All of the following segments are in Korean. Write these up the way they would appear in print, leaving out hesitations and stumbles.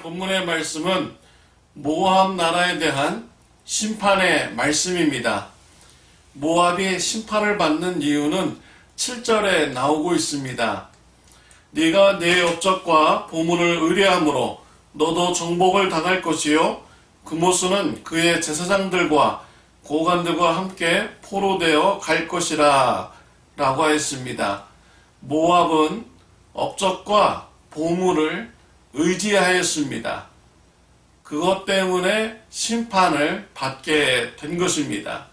본문의 말씀은 모압 나라에 대한 심판의 말씀입니다. 모압이 심판을 받는 이유는 7절에 나오고 있습니다. 네가 내 업적과 보물을 의뢰함으로 너도 정복을 당할 것이요 그모스는 그의 제사장들과 고관들과 함께 포로되어 갈 것이라 라고 하였습니다. 모압은 업적과 보물을 의지하였습니다. 그것 때문에 심판을 받게 된 것입니다.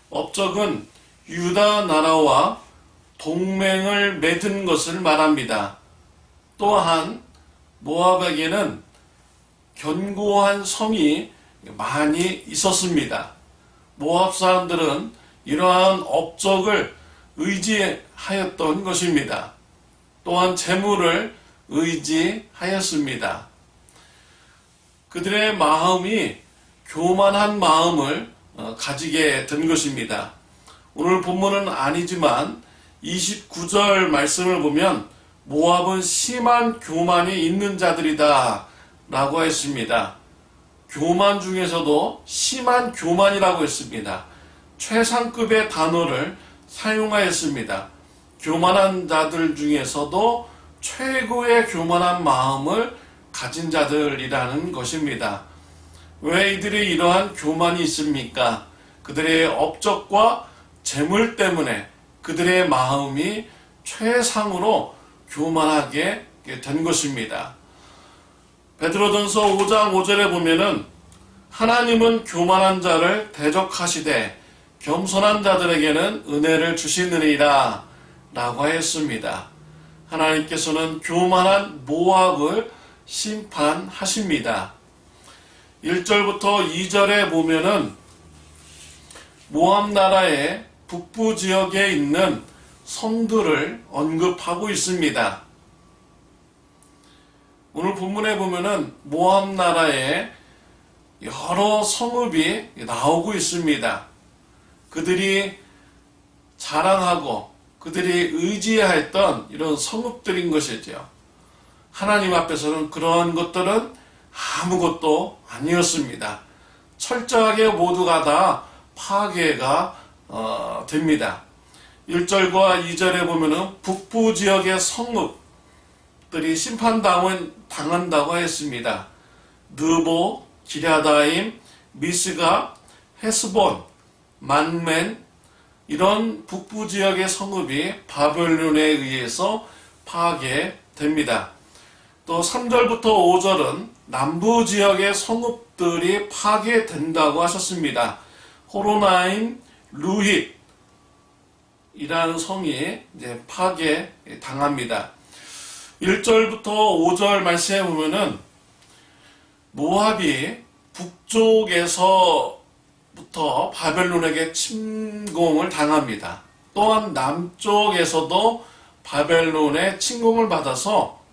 업적은 유다 나라와 동맹을 맺은 것을 말합니다. 또한 모압에게는 견고한 성이 많이 있었습니다. 모압 사람들은 이러한 업적을 의지하였던 것입니다. 또한 재물을 의지하였습니다. 그들의 마음이 교만한 마음을 가지게 된 것입니다. 오늘 본문은 아니지만 29절 말씀을 보면 모압은 심한 교만이 있는 자들이다 라고 했습니다. 교만 중에서도 심한 교만이라고 했습니다. 최상급의 단어를 사용하였습니다. 교만한 자들 중에서도 최고의 교만한 마음을 가진 자들이라는 것입니다. 왜 이들이 이러한 교만이 있습니까? 그들의 업적과 재물 때문에 그들의 마음이 최상으로 교만하게 된 것입니다. 베드로전서 5장 5절에 보면은 하나님은 교만한 자를 대적하시되 겸손한 자들에게는 은혜를 주시느니라 라고 하였습니다. 하나님께서는 교만한 모압을 심판하십니다. 1절부터 2절에 보면은 모압 나라의 북부 지역에 있는 성들을 언급하고 있습니다. 오늘 본문에 보면은 모압 나라에 여러 성읍이 나오고 있습니다. 그들이 자랑하고 그들이 의지했던 이런 성읍들인 것이죠. 하나님 앞에서는 그런 것들은 아무것도 아니었습니다. 철저하게 모두가 다 파괴가 됩니다. 1절과 2절에 보면은 북부 지역의 성읍들이 심판당한다고 했습니다. 느보, 기랴다임, 미스가, 헤스본, 만멘 이런 북부 지역의 성읍이 바벨론에 의해서 파괴됩니다. 또 3절부터 5절은 남부 지역의 성읍들이 파괴된다고 하셨습니다. 호로나임, 루힛 이라는 성이 이제 파괴당합니다. 1절부터 5절 말씀에 보면은 모압이 북쪽에서부터 바벨론에게 침공을 당합니다. 또한 남쪽에서도 바벨론의 침공을 받아서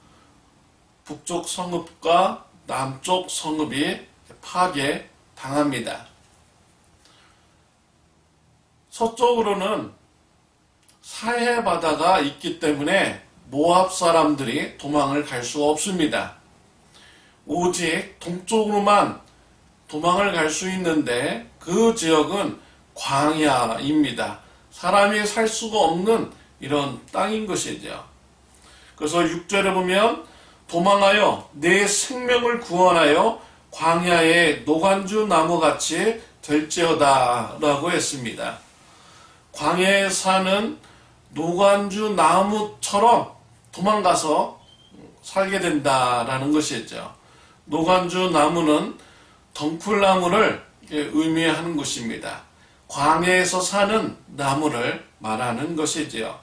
북쪽 성읍과 남쪽 성읍이 파괴당합니다. 서쪽으로는 사해 바다가 있기 때문에 모압 사람들이 도망을 갈 수 없습니다. 오직 동쪽으로만 도망을 갈 수 있는데 그 지역은 광야입니다. 사람이 살 수가 없는 이런 땅인 것이죠. 그래서 6절에 보면 도망하여 내 생명을 구원하여 광야의 노간주 나무같이 될지어다 라고 했습니다. 광야에 사는 노간주 나무처럼 도망가서 살게 된다라는 것이죠. 노간주 나무는 덩쿨나무를 의미하는 것입니다. 광야에서 사는 나무를 말하는 것이지요.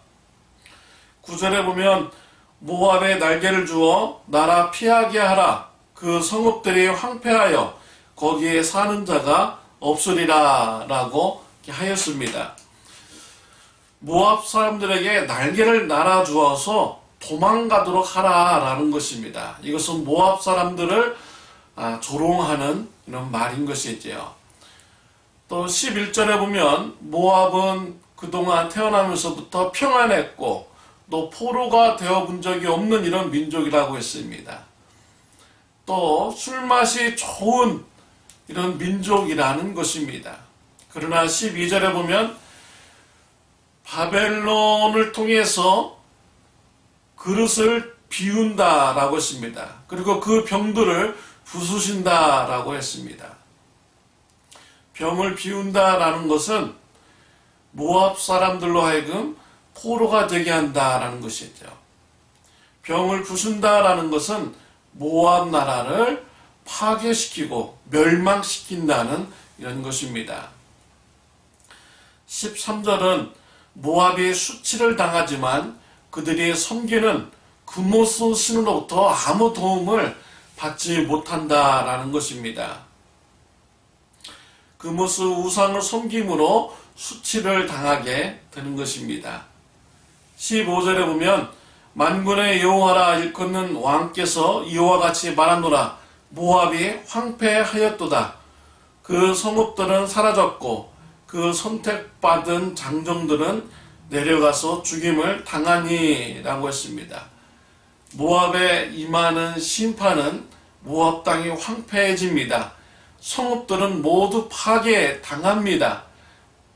9절에 보면 모압에 날개를 주어 나라 피하게 하라. 그 성읍들이 황폐하여 거기에 사는 자가 없으리라 라고 하였습니다. 모압 사람들에게 날개를 날아주어서 도망가도록 하라라는 것입니다. 이것은 모압 사람들을 조롱하는 이런 말인 것이지요. 또 11절에 보면 모압은 그동안 태어나면서부터 평안했고 또 포로가 되어본 적이 없는 이런 민족이라고 했습니다. 또 술맛이 좋은 이런 민족이라는 것입니다. 그러나 12절에 보면 바벨론을 통해서 그릇을 비운다라고 했습니다. 그리고 그 병들을 부수신다라고 했습니다. 병을 비운다라는 것은 모압 사람들로 하여금 포로가 되게 한다라는 것이죠. 병을 부순다라는 것은 모압 나라를 파괴시키고 멸망시킨다는 이런 것입니다. 13절은 모압이 수치를 당하지만 그들이 섬기는 그모스 신으로부터 아무 도움을 받지 못한다라는 것입니다. 그모스 우상을 섬김으로 수치를 당하게 되는 것입니다. 15절에 보면 만군의 여호와라 일컫는 왕께서 이와 같이 말하노라. 모압이 황폐하였도다. 그 성읍들은 사라졌고 그 선택받은 장정들은 내려가서 죽임을 당하니 라고 했습니다. 모압에 임하는 심판은 모압 땅이 황폐해집니다. 성읍들은 모두 파괴당합니다.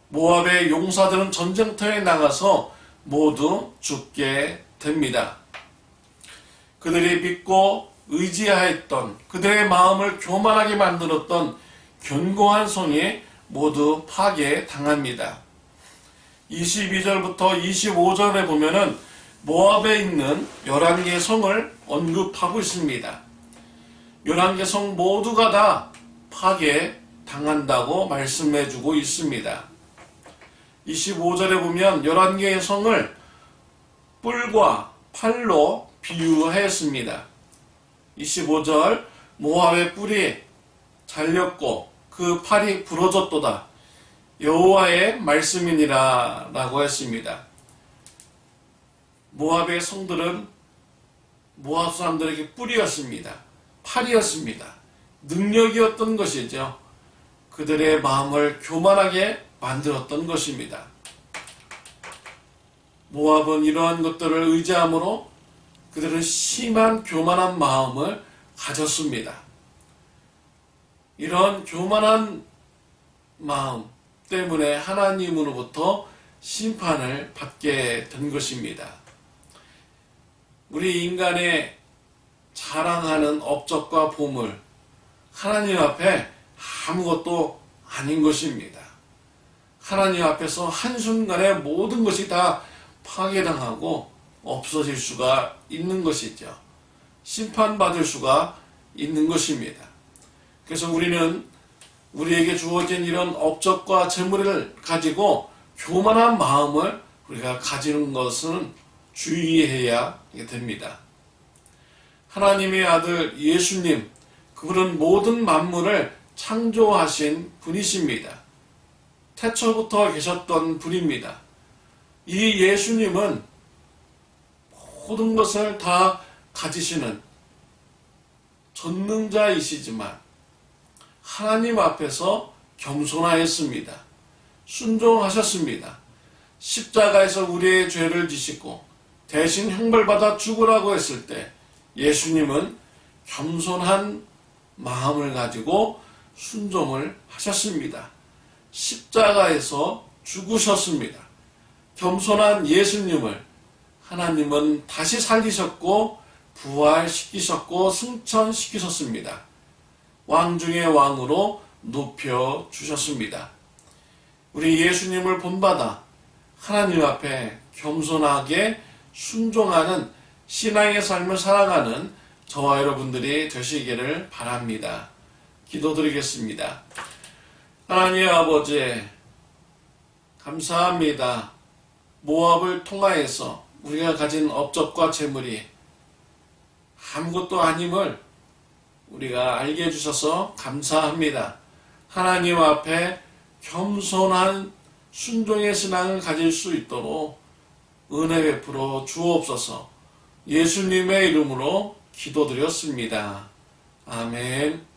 모압의 용사들은 전쟁터에 나가서 모두 죽게 됩니다. 그들이 믿고 의지하였던, 그들의 마음을 교만하게 만들었던 견고한 성이 모두 파괴당합니다. 22절부터 25절에 보면은 모압에 있는 11개의 성을 언급하고 있습니다. 11개 성 모두가 다 파괴당한다고 말씀해주고 있습니다. 25절에 보면 11개의 성을 뿔과 팔로 비유하였습니다. 25절 모압의 뿔이 잘렸고 그 팔이 부러졌도다. 여호와의 말씀이니라 라고 했습니다. 모압의 성들은 모압 사람들에게 뿔이었습니다. 팔이었습니다. 능력이었던 것이죠. 그들의 마음을 교만하게 만들었던 것입니다. 모압은 이러한 것들을 의지함으로 그들은 심한 교만한 마음을 가졌습니다. 이런 교만한 마음 때문에 하나님으로부터 심판을 받게 된 것입니다. 우리 인간의 자랑하는 업적과 보물, 하나님 앞에 아무것도 아닌 것입니다. 하나님 앞에서 한순간에 모든 것이 다 파괴당하고 없어질 수가 있는 것이죠. 심판받을 수가 있는 것입니다. 그래서 우리는 우리에게 주어진 이런 업적과 재물을 가지고 교만한 마음을 우리가 가지는 것은 주의해야 됩니다. 하나님의 아들 예수님, 그분은 모든 만물을 창조하신 분이십니다. 태초부터 계셨던 분입니다. 이 예수님은 모든 것을 다 가지시는 전능자이시지만 하나님 앞에서 겸손하였습니다. 순종하셨습니다. 십자가에서 우리의 죄를 지시고 대신 형벌받아 죽으라고 했을 때 예수님은 겸손한 마음을 가지고 순종을 하셨습니다. 십자가에서 죽으셨습니다. 겸손한 예수님을 하나님은 다시 살리셨고 부활시키셨고 승천시키셨습니다. 왕 중의 왕으로 높여주셨습니다. 우리 예수님을 본받아 하나님 앞에 겸손하게 순종하는 신앙의 삶을 살아가는 저와 여러분들이 되시기를 바랍니다. 기도드리겠습니다. 하나님 아버지, 감사합니다. 모압을 통하여서 우리가 가진 업적과 재물이 아무것도 아님을 우리가 알게 해주셔서 감사합니다. 하나님 앞에 겸손한 순종의 신앙을 가질 수 있도록 은혜 베풀어 주옵소서. 예수님의 이름으로 기도드렸습니다. 아멘.